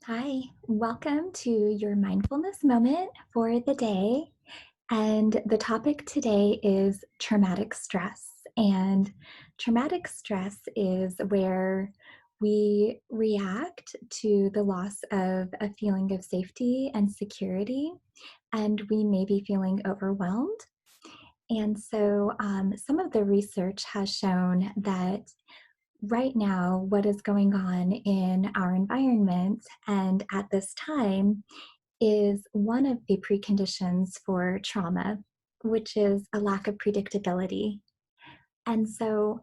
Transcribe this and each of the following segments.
Hi, welcome to your mindfulness moment for the day. And the topic today is traumatic stress. And traumatic stress is where we react to the loss of a feeling of safety and security, and we may be feeling overwhelmed. And so, some of the research has shown that right now, what is going on in our environment and at this time is one of the preconditions for trauma, which is a lack of predictability. And so,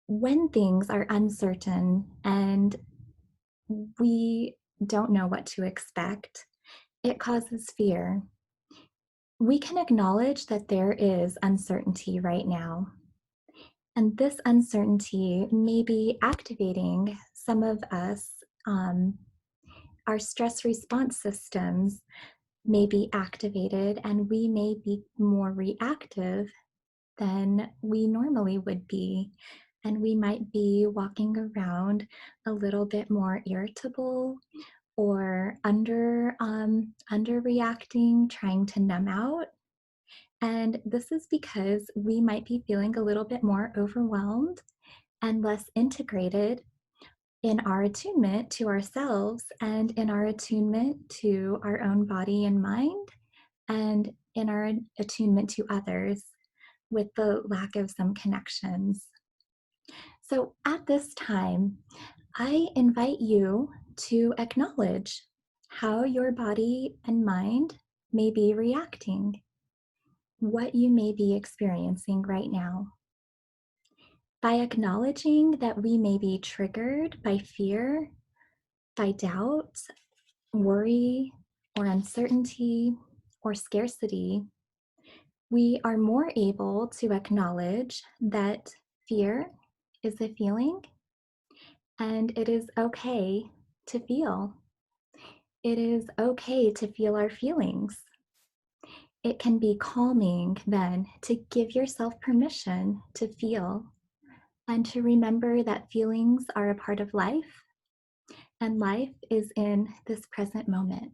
when things are uncertain and we don't know what to expect, it causes fear. We can acknowledge that there is uncertainty right now. And this uncertainty may be activating some of us. Our stress response systems may be activated, and we may be more reactive than we normally would be. And we might be walking around a little bit more irritable or under reacting, trying to numb out. And this is because we might be feeling a little bit more overwhelmed and less integrated in our attunement to ourselves and in our attunement to our own body and mind and in our attunement to others with the lack of some connections. So at this time, I invite you to acknowledge how your body and mind may be reacting, what you may be experiencing right now. By acknowledging that we may be triggered by fear, by doubt, worry, or uncertainty, or scarcity, we are more able to acknowledge that fear is a feeling and it is okay to feel. It is okay to feel our feelings. It can be calming then to give yourself permission to feel and to remember that feelings are a part of life and life is in this present moment.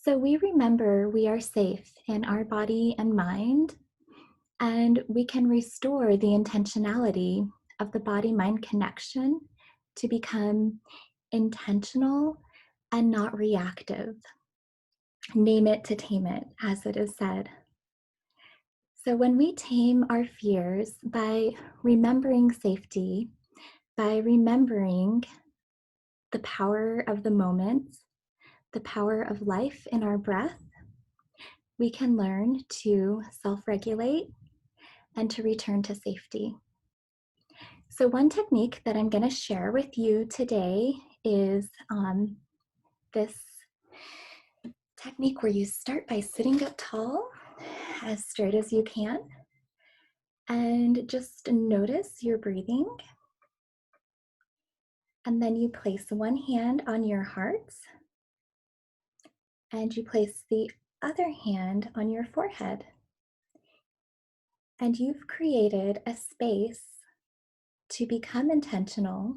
So we remember we are safe in our body and mind, and we can restore the intentionality of the body mind connection to become intentional and not reactive. Name it to tame it, as it is said. So when we tame our fears by remembering safety, by remembering the power of the moment, the power of life in our breath, we can learn to self regulate and to return to safety. So, one technique that I'm going to share with you today is this technique where you start by sitting up tall, as straight as you can, and just notice your breathing. And then you place one hand on your heart and you place the other hand on your forehead. And you've created a space to become intentional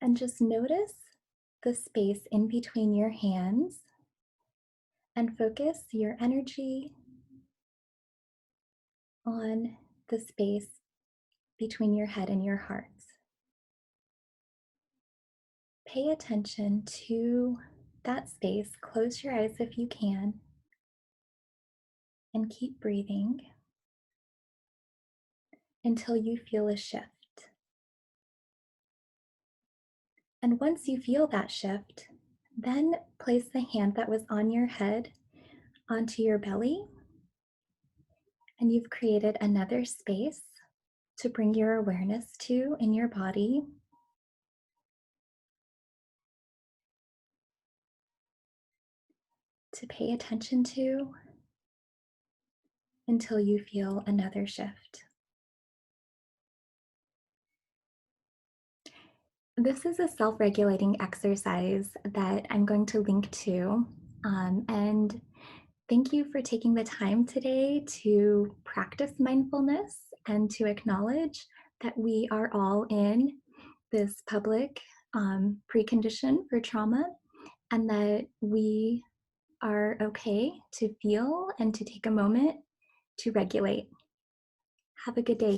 and just notice the space in between your hands and focus your energy on the space between your head and your heart. Pay attention to that space. Close your eyes if you can and keep breathing until you feel a shift. And once you feel that shift, then place the hand that was on your head onto your belly, and you've created another space to bring your awareness to in your body. To pay attention to until you feel another shift. This is a self regulating exercise that I'm going to link to. And thank you for taking the time today to practice mindfulness and to acknowledge that we are all in this public precondition for trauma, and that we are okay to feel and to take a moment to regulate. Have a good day.